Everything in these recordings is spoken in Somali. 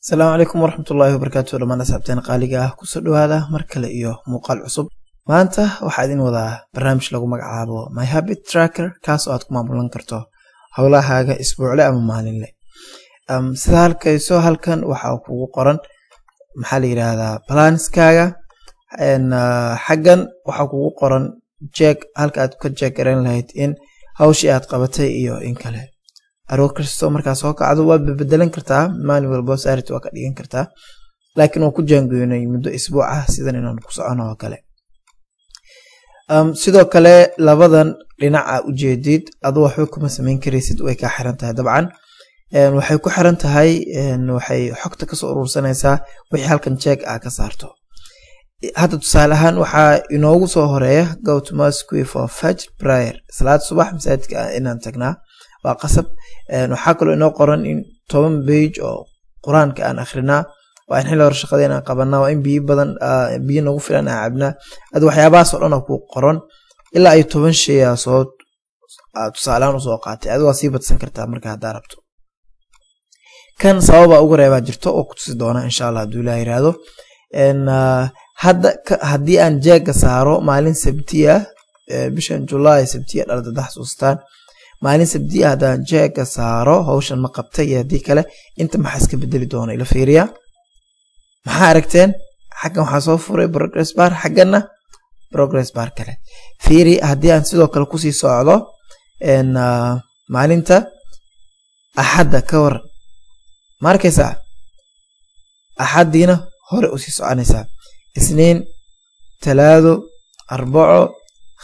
السلام عليكم ورحمة الله وبركاته. لما نسحبتين قالقة كسر هذا مركل إيوه مقال عصب ما أنت وحدين وضع برنامج لغو مقعابو My Habit Tracker كاسو أتكم عمولان كرتو هولا حاجة أسبوع لا أمامانين لي سهل كيسو هل كان وحاوكو قرن محالي هذا بلانس كاغا إن حقا وحاوكو قرن جيك هل كاتو كجيكرين لهيت إن هاوشي أتقبتي إيوه إن كله أروح كريستو مركز هوك عدو بدلن كرتا ماني والبوس أريد وكدين كرتا لكن وكو جانجوني مدو أسبوع سيدان إنو نقص عنه وكله سيدو كله لبضن لنع وجديد أضو حكم سمين كريسيد ويكا حرنتها طبعا وحي كو حرنتها هاي وحي حكتك صورور سنيسا وحي هالكن تشيك آكسارتو هذا تسالهان وحا ينوغو صهوريه go to mosque for fajr prayer صلاة صباح مساعدك إنان تقنا وقصب نحاكل إنه قرن إن توم بيج أو قرآن كأن آخرنا وإن حلو رشقدينا قبلنا وإن بي بدن بي نغفل أنا عبنا أدو حيابا صلونا كو قرن إلا أي تومن شيء صوت تسالان وصوقاتي أدو أصيبت سنكرتا مركا داربتو كان صوابا أقرأ باجرتو وكتسي دونا إن شاء الله دولا يرادو إن هدي أن جاك سارو مالين سبتية بشان جولاي سبتية الأرض دحسوستان maalin sabti hadaan jeega saaro hawshan ma qabtay hadii kale inta maxaa iska bedeli doona ila fiiriya maxaa aragteen xaqan waxa soo furay progress bar xaqana progress bar kale fiiri hadii aan sidoo kale ku sii socdo in maalinta ahada ka war markaysa ahadina hore u sii soconaysa isniin talaado arbaco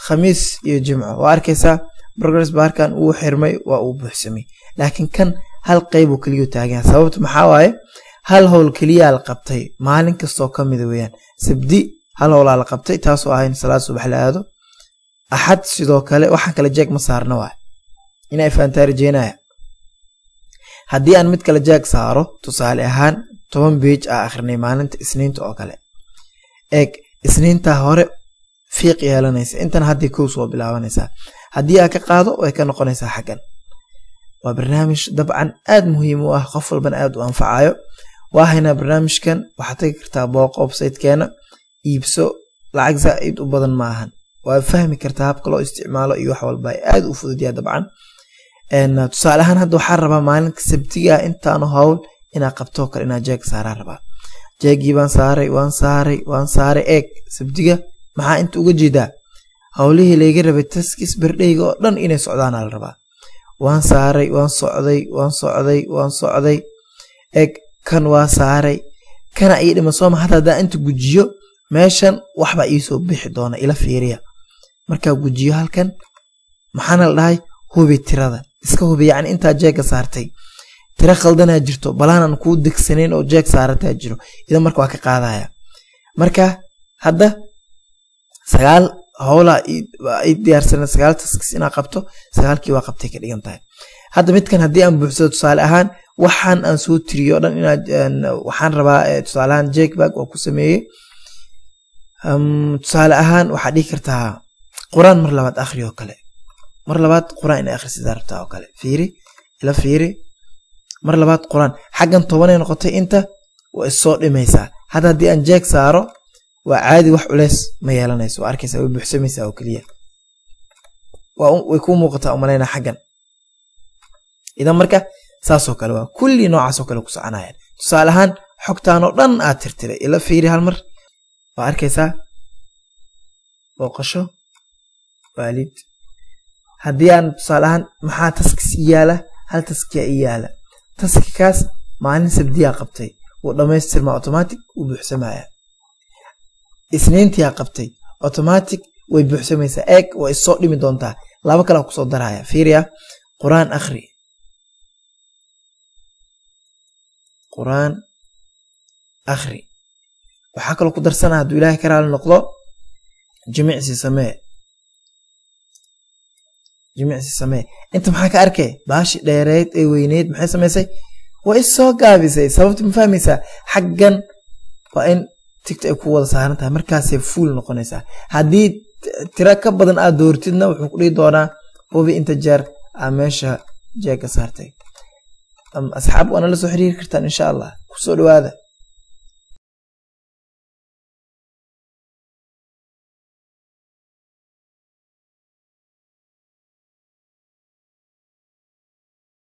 khamiis iyo jimco waa arkaysa progress bar kan uu xirmay waa uu buuxsamay laakiin kan hal qayb uu kaliyo taagan sababtu maxaa waaye hal hawl kaliya la qabtay maalin kasto kamid weeyaan sabdi hal hawl la qabtay taas oo ahayn salaad subax la aado ahad sidoo kale waxa kala jeeg ma saarna waa inay faantaar jeenaya hadii aan mid kala jeeg saaro tusaale ahaan 10 page akhrinay maalinta isniinta oo kale eeg isniinta hore fiiq yeelanaysa intan hadii ku soo bilaabanaysa hadii aad ka qaado way ka noqonaysaa xaqan waa barnaamij dabcan aad muhiim u ah qof walba aad u anfacayo waa hayna barnaamijkan waxa tagi kartaa booq website-keena iibso lacag zaid u badan ma ahan waa fahmi kartaa habka loo isticmaalo iyo wax walba aad u fududiya dabcan tusaalahan hadda waxaan rabaa maalinka sabtiga intaan hawl ina qabto kale ina jeeg saara rabaa jeegii baan saaray eeg sabtiga maxaa inta uga jeedaa hawlihii laga rabay taskis bardayga oo dhan inay socdaan la rabaa waan socday eeg kan waa saaray kana ay dhima soo ma hada inta gujiyo meeshan waxba ii soo bixi doona ila fiiriya marka gujiyo halkan maxaan la dhahay hubi tirada iska hubi yani inta jeega saartay tira khaldana jirto balaanan ku degsaneen oo jeeg saarata jiro idan marka waa ka qaadaya marka hadda sagaal hawla ay diyaarsan sagaal tasks ina qabto sagaalkii waa qabtay ka dhigan tahay hadda midkan hadii aan buuxsado tusaale ahaan waxaan aan soo tiriyo dhan ina waxaan rabaa tusaale ahaan jegbag oo ku sameeyay tusaale ahaan waxa dhigi kartaa quraan mar labaad akhriyo kale mar labaad quraan ina akhrisid rabtaa oo kale fiiri mar labaad quraan xaqan 10 ay noqotay inta waa soo dhimaysaa hadii aan jeeg saaro وعادي wax culeys ma yeelanayso arkaysa way buuxsamaysaa oo kaliya way ku muuqataa umalayna xaqan idan marka saasoo kale waa kulli noocaas oo kale ku soconayaan tusaalahan xogtaan oo dhan aad tirtiray ila fiiri hal mar waa arkaysaa booqasho waalid hadii aan tusaalahan maxaa taskis yaala hal taskiya yaala taskikaas maalin sabdiya qabtay oo dhameystirma automatic u buuxsamaya isniintii qabtay automatic way buuxsamaysaa eeg way soo dhimi doontaa laba kala ku soo daraya fiiriya quraan akhri waxa kale ku darsanaa haduu ilaahay ka raali noqdo jimicsi samee inta maxaa ka arkay baashi dheereed ee weyneed maxay sameysay way soo gaabisay sababtu ma fahmaysaa xaqan waa in tigta ay ku wada saaran tahay markaas ay full noqonaysaa hadii tira ka badan aad doortidna wuxuu ku dhigi doonaa hubi inta jeer meesha jeega saartay أصحاب وأنا لسه حرير كرتان إن شاء الله كسر هذا